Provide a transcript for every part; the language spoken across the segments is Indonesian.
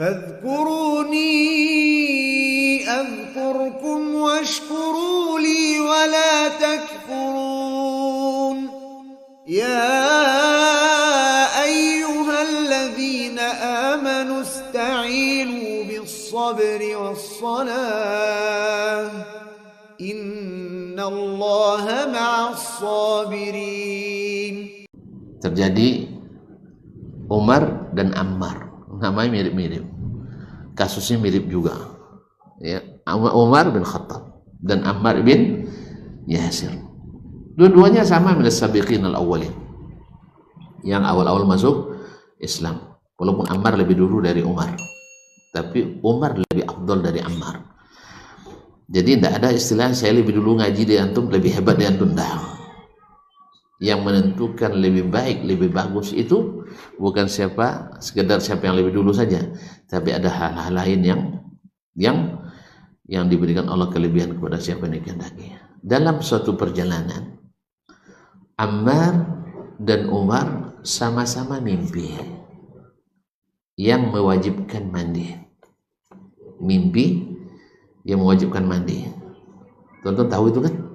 فاذكروني أذكركم واشكروا لي ولا تكفرون يا أيها الذين آمنوا استعينوا بالصبر والصلاة إن الله مع الصابرين. Terjadi Umar dan Ammar, namanya mirip-mirip, kasusnya mirip juga ya. Umar bin Khattab dan Ammar bin Yasir, dua-duanya sama minas sabiqin al-awwalin, yang awal-awal masuk Islam. Walaupun Ammar lebih dulu dari Umar, tapi Umar lebih afdal dari Ammar. Jadi tidak ada istilah saya lebih dulu ngaji dari antum, lebih hebat dari antum. Yang menentukan lebih baik, lebih bagus itu bukan sekedar siapa yang lebih dulu saja, tapi ada hal-hal lain yang diberikan Allah kelebihan kepada siapa yang dikehendaki. Dalam suatu perjalanan, Ammar dan Umar sama-sama mimpi yang mewajibkan mandi. Mimpi yang mewajibkan mandi. Tonton tahu itu kan?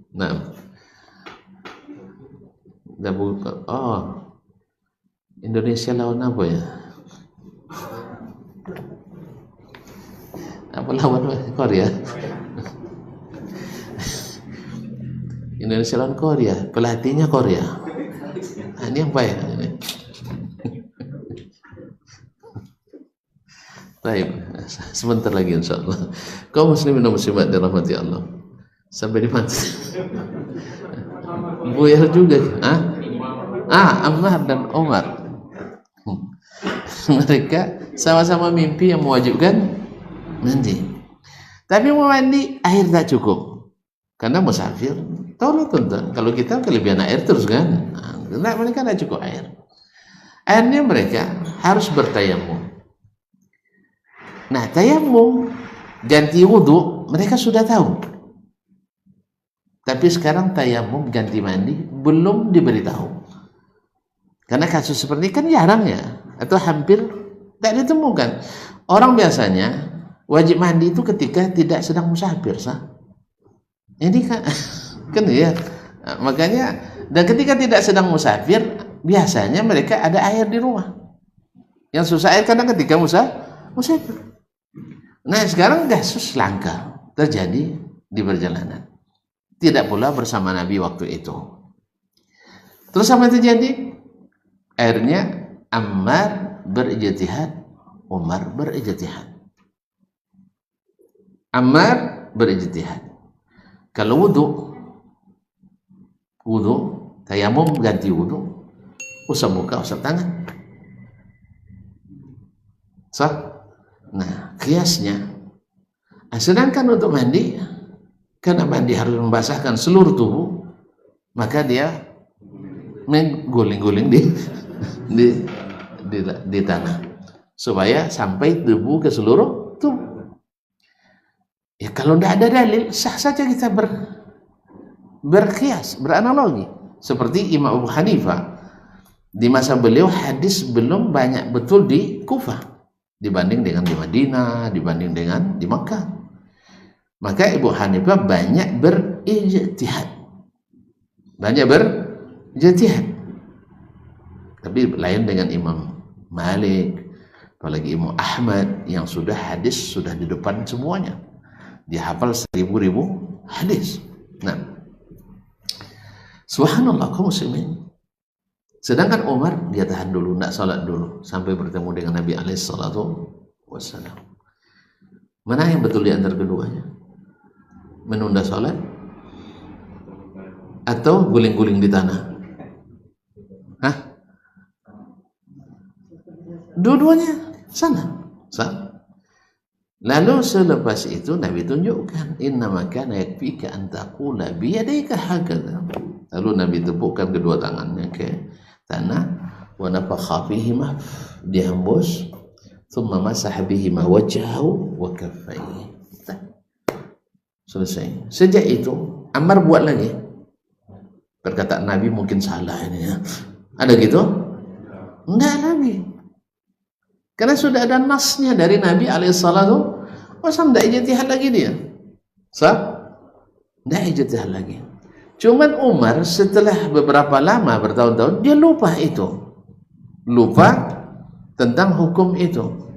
Nah, udah buka. Oh, Indonesia lawan apa ya? Apa lawan Korea? Indonesia lawan Korea, pelatihnya Korea. Nah, ini apa ya? Baik, sebentar lagi insyaallah. Kaum muslimin dan muslimat dirahmati Allah. Sampai di mana? Buyar juga. Ammar dan Umar. Mereka sama-sama mimpi yang mewajibkan mandi. Tapi mau mandi air tak cukup. Karena musafir, tahu tonton. Kalau kita kelebihan air terus kan. Nah, mereka tak cukup air. Akhirnya mereka harus bertayamum. Nah, tayamum ganti wudu mereka sudah tahu. Tapi sekarang tayamum ganti mandi belum diberitahu. Karena kasus seperti ini kan jarang ya, atau hampir tidak ditemukan. Orang biasanya wajib mandi itu ketika tidak sedang musafir, sah. Ini kan ya. Makanya, dan ketika tidak sedang musafir, biasanya mereka ada air di rumah. Yang susah air kadang ketika musafir. Nah, sekarang kasus langka terjadi di perjalanan. Tidak pula bersama Nabi waktu itu. Terus apa yang terjadi? Akhirnya Ammar berijtihad, Umar berijtihad. Ammar berijtihad. Kalau wudu, tayamum ganti wudu, usap muka, usap tangan. Sah? Nah, kiasnya. Sedangkan untuk mandi, karena mandi harus membasahkan seluruh tubuh, maka dia mengguling-guling di tanah supaya sampai debu ke seluruh tubuh. Ya kalau tidak ada dalil, sah saja kita berkias, beranalogi. Seperti Imam Abu Hanifah, di masa beliau hadis belum banyak betul di Kufah dibanding dengan di Madinah, dibanding dengan di Makkah. Maka Abu Hanifah banyak berijtihad. Tapi lain dengan Imam Malik, apalagi Imam Ahmad yang sudah hadis sudah di depan semuanya. Dia hafal 1000 hadis. Nah, subhanallah kaum muslimin. Sedangkan Umar dia tahan dulu, tidak salat dulu sampai bertemu dengan Nabi alaihi salatu wassalam. Mana yang betul di antara keduanya? Menunda sholat atau guling-guling di tanah? Dua-duanya sana. Lalu selepas itu Nabi tunjukkan, innama kana yakfika an taqula biyadayka hakadha. Lalu Nabi tepukkan kedua tangannya ke tanah, wa nafakha fihi, dihembus thumma masaha bihima wajhahu wa kaffaihi. Selesai. Sejak itu Ammar buat lagi. Perkataan Nabi mungkin salah ini ya. Ada gitu? Enggak lagi. Karena sudah ada nasnya dari Nabi alaihissalatu. Masa enggak ijtihad lagi dia? Enggak ijtihad lagi. Cuman Umar setelah beberapa lama bertahun-tahun dia lupa itu. Lupa tentang hukum itu.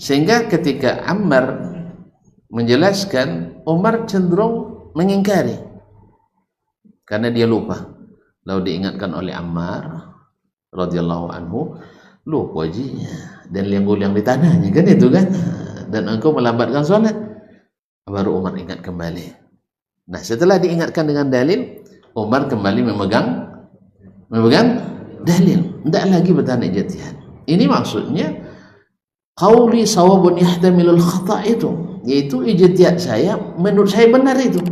Sehingga ketika Ammar menjelaskan, Umar cenderung mengingkari. Karena dia lupa. Lalu diingatkan oleh Ammar radhiyallahu anhu, lupa jinya dan liang-liang di tanahnya kan itu kan, dan engkau melambatkan sholat. Baru Umar ingat kembali. Nah setelah diingatkan dengan dalil, Umar kembali memegang dalil, tidak lagi bertanya ijtihad. Ini maksudnya qauli sawabun yahtamilul khata' itu, yaitu ijtihad saya menurut saya benar itu,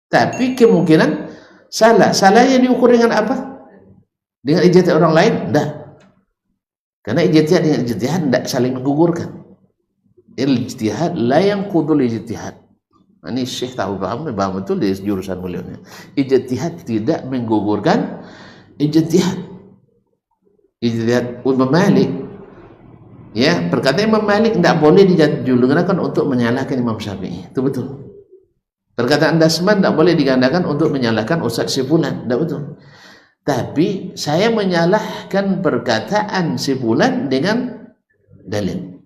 tapi kemungkinan salah. Salahnya diukur dengan apa? Dengan ijtihad orang lain? Tidak. Karena ijtihad dengan ijtihad tidak saling menggugurkan. Ijtihad la yanqudul ijtihad. Ini Syekh tahu paham betul di jurusan beliau. Ijtihad tidak menggugurkan ijtihad. Ijtihad Imam Malik, ya, perkataan Imam Malik tidak boleh dijulukan untuk menyalahkan Imam Syafi'i. Itu betul. Perkataan Dasman tidak boleh digandakan untuk menyalahkan Ustaz si fulan, tidak betul. Tapi saya menyalahkan perkataan si fulan dengan dalil.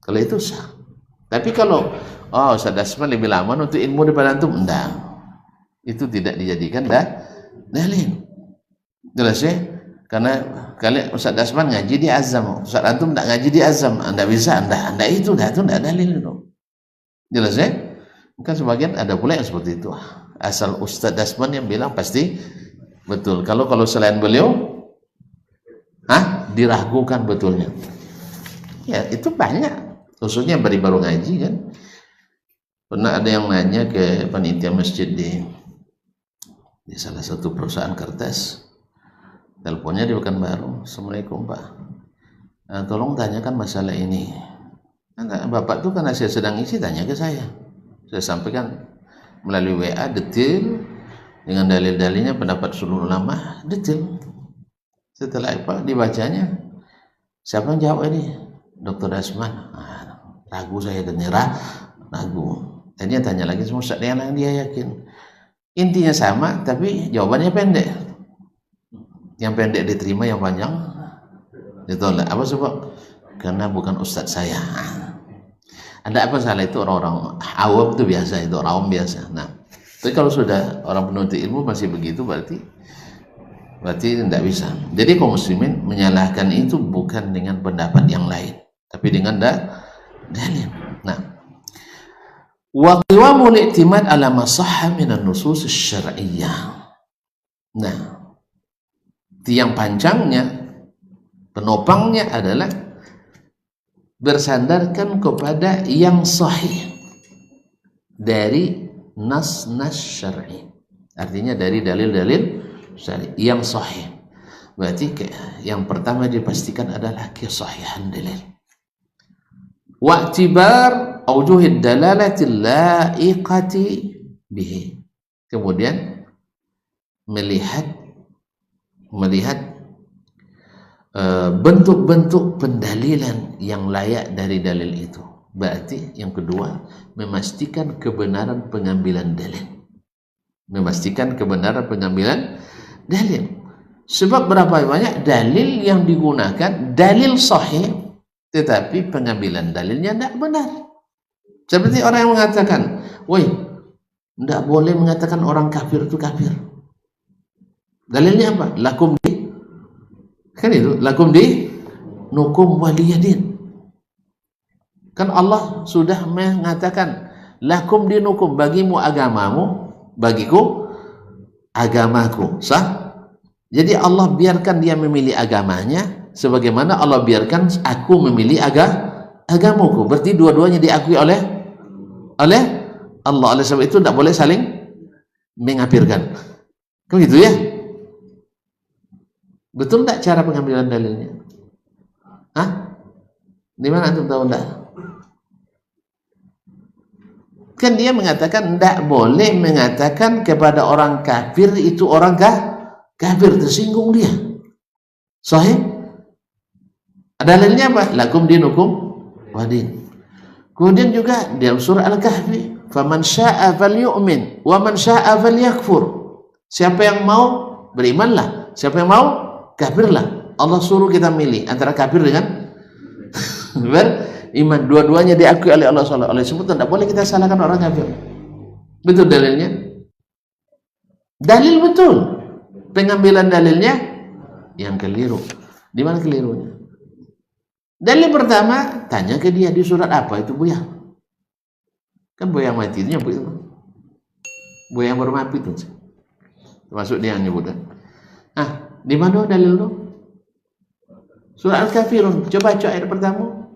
Kalau itu sah. Tapi kalau Ustaz Dasman lebih lama untuk ilmu daripada antum, enggak. Itu tidak dijadikan dalil. Jelas ya? Karena kalian Ustaz Dasman ngaji di Azam, Ustaz antum tidak ngaji di Azam, anda bisa, anda itu tidak dalil itu. Jelas ya? Kan sebagian ada pula yang seperti itu. Asal Ustaz Dasman yang bilang pasti betul. Kalau selain beliau, diragukan betulnya. Ya itu banyak. Khususnya baru ngaji kan. Pernah ada yang nanya ke panitia masjid di salah satu perusahaan kertas. Teleponnya di Pekanbaru. Assalamualaikum Pak. Tolong tanyakan masalah ini. Bapak tuh karena saya sedang isi tanya ke saya. Saya sampaikan melalui WA detail dengan dalil-dalilnya, pendapat seluruh ulama detail. Setelah itu dibacanya, siapa yang jawab ini? Dr. Dasman. Ragu saya dan ragu. Tadinya tanya lagi semua yang dia yakin. Intinya sama, tapi jawabannya pendek. Yang pendek diterima, yang panjang ditolak. Apa sebab? Karena bukan ustadz saya. Ada apa salah itu orang-orang awam itu biasa, itu orang awam biasa. Nah, tapi kalau sudah orang penuntut ilmu masih begitu berarti tidak bisa. Jadi kaum muslimin menyalahkan itu bukan dengan pendapat yang lain, tapi dengan dalil. Nah, wa qiwamul i'timad ala ma sahha min an-nusus asy-syar'iyyah. Nah, tiang pancangnya, penopangnya adalah bersandarkan kepada yang sahih dari nas-nas syar'i. Artinya dari dalil-dalil syar'i yang sahih. Berarti yang pertama dipastikan adalah kesahihan dalil. Wa'tibar aujuhid dalalatil la'iqati bihi. Kemudian melihat bentuk-bentuk pendalilan yang layak dari dalil itu. Berarti yang kedua, memastikan kebenaran pengambilan dalil. Memastikan kebenaran pengambilan dalil. Sebab berapa banyak dalil yang digunakan, dalil sahih, tetapi pengambilan dalilnya tidak benar. Seperti orang yang mengatakan, woi, tidak boleh mengatakan orang kafir itu kafir. Dalilnya apa? Lakum di, kan itu, lakum di nukum waliyadin. Kan Allah sudah mengatakan, lakum dinukum, bagimu agamamu, bagiku agamaku. Sah? Jadi Allah biarkan dia memilih agamanya, sebagaimana Allah biarkan aku memilih agamaku. Berarti dua-duanya diakui oleh Allah. Oleh sebab itu tidak boleh saling mengkafirkan. Kan gitu ya? Betul tidak cara pengambilan dalilnya? Hah? Di mana antum tahu enggak? Kan dia mengatakan tidak boleh mengatakan kepada orang kafir itu orang kafir, tersinggung dia. Sahih? Dalilnya apa? Lakum dinukum wadin. Kemudian juga dalam surah Al-Kahfi, faman syaa'a falyu'min wa man syaa'a falyakfur. Siapa yang mau berimanlah, siapa yang mau kafirlah. Allah suruh kita milih antara kafir dengan beriman. Dua-duanya diakui oleh Allah SWT. Oleh sebab itu tidak boleh kita salahkan orang kafir. Betul dalilnya? Dalil betul. Pengambilan dalilnya yang keliru. Di mana kelirunya? Dalil pertama, tanya ke dia di surat apa itu buaya. Kan buaya yang mati itu nyebut itu. Buaya yang baru mati itu. Termasuk dia yang nyebutkan. Ah, di mana dalil itu? Surat Al-Kafirun. Coba ayat pertama.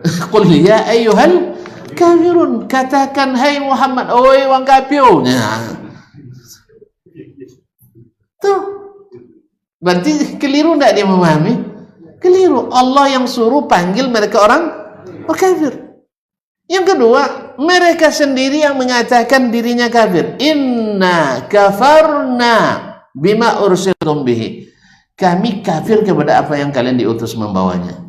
Qul ya ayyuhal kafirun, katakan hai Muhammad, oi wang kafir. Nah. Tuh. Berarti keliru enggak dia memahami? Keliru. Allah yang suruh panggil mereka orang kafir. Yang kedua, mereka sendiri yang mengatakan dirinya kafir. Inna kafarna bima ursiltum bihi. Kami kafir kepada apa yang kalian diutus membawanya.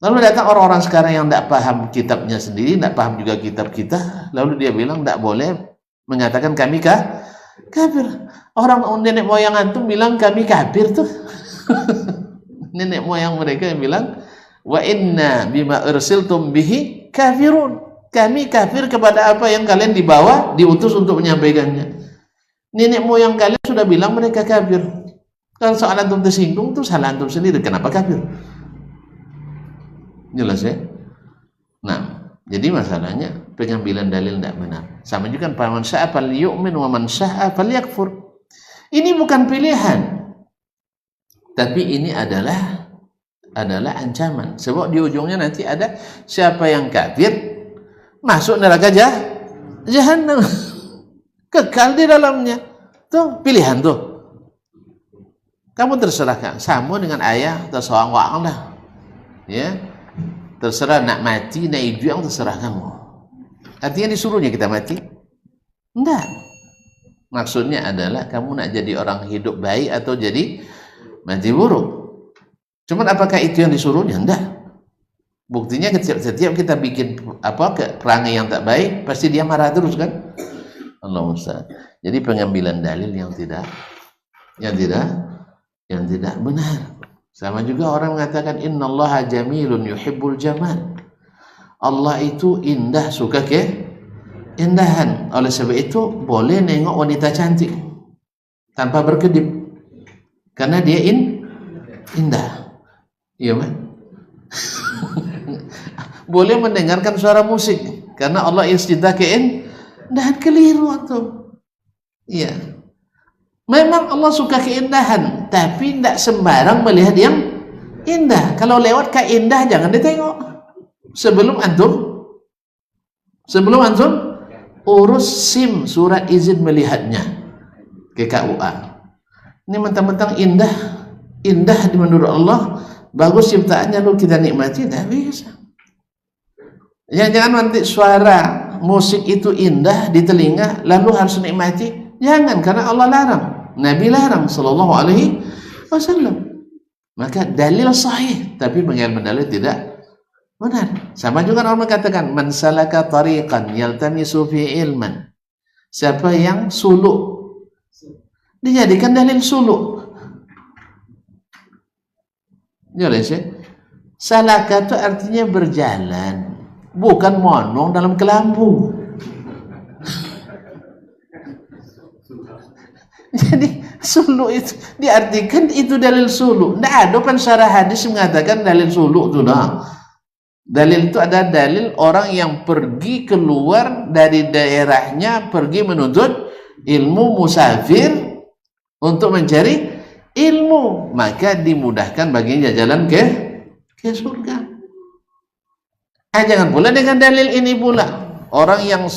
Lalu datang orang-orang sekarang yang tidak paham kitabnya sendiri, tidak paham juga kitab kita. Lalu dia bilang tidak boleh mengatakan kami kafir. Orang nenek moyang antum bilang kami kafir tuh. Nenek moyang mereka yang bilang wa inna bima ursiltum bihi kafirun. Kami kafir kepada apa yang kalian dibawa, diutus untuk menyampaikannya. Nenek moyang kalian sudah bilang mereka kafir. Kalau soal antum tersinggung tuh salah antum sendiri. Kenapa kafir? Jelas ya? Nah, jadi masalahnya pengambilan dalil tidak benar. Sama juga kan faman syaa'a falyu'min wa man syaa'a falyakfur. Ini bukan pilihan. Tapi ini adalah ancaman. Sebab di ujungnya nanti ada siapa yang kafir masuk neraka jahanam. Kekal di dalamnya. Tuh pilihan tuh. Kamu terserahkan. Sama dengan ayah tersoang-oang dah. Ya. Terserah nak mati, nak hidup, yang terserah kamu. Artinya disuruhnya kita mati? Enggak. Maksudnya adalah kamu nak jadi orang hidup baik atau jadi mati buruk. Cuman apakah itu yang disuruhnya? Enggak. Buktinya setiap kita bikin perangai yang tak baik, pasti dia marah terus kan? Allah musta'an. Jadi pengambilan dalil yang tidak benar. Sama juga orang mengatakan innallaha jamilun yuhibbul jamal. Allah itu indah, suka keindahan. Oleh sebab itu boleh nengok wanita cantik tanpa berkedip karena dia indah. Iya kan? Boleh mendengarkan suara musik karena Allah cinta keindahan. Keliru atau? Iya. Memang Allah suka keindahan, tapi tidak sembarang melihat yang indah. Kalau lewat keindah jangan ditengok. Sebelum antum urus SIM, surat izin melihatnya ke KUA. Ini mentang-mentang indah menurut Allah, bagus ciptaannya lalu kita nikmati, tidak bisa. Jangan nanti suara musik itu indah di telinga lalu harus nikmati. Jangan, karena Allah larang, Nabi larang sallallahu alaihi wasallam. Maka dalil sahih, tapi pengambilan dalil tidak benar. Sama juga orang mengatakan man salaka tariqan yaltamisu fi ilman. Siapa yang suluk dijadikan dalil suluk. Jelas ya? Salaka itu artinya berjalan, bukan monong dalam kelambu. Jadi suluk itu diartikan itu dalil suluk. Tidak ada kan syarah hadis mengatakan dalil suluk itu. Nah, dalil itu ada dalil orang yang pergi keluar dari daerahnya, pergi menuntut ilmu, musafir untuk mencari ilmu, maka dimudahkan baginya jalan ke surga. Jangan pula dengan dalil ini pula orang yang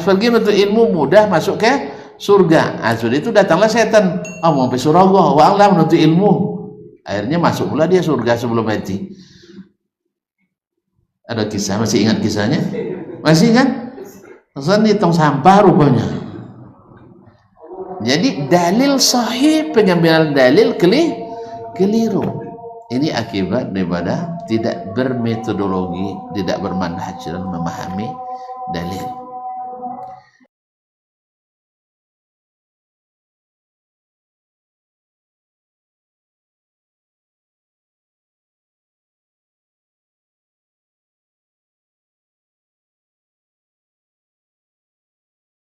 pergi menuntut ilmu mudah masuk ke surga. Sudah itu datanglah setan, mau sampai surga, Allah menuntut ilmu. Akhirnya masuk pula dia surga sebelum mati. Ada kisah, masih ingat kisahnya? Masih kan? Pesan di tong sampah rupanya. Jadi dalil sahih, pengambilan dalil keliru. Ini akibat daripada tidak bermetodologi, tidak bermanhaj dalam memahami dalil.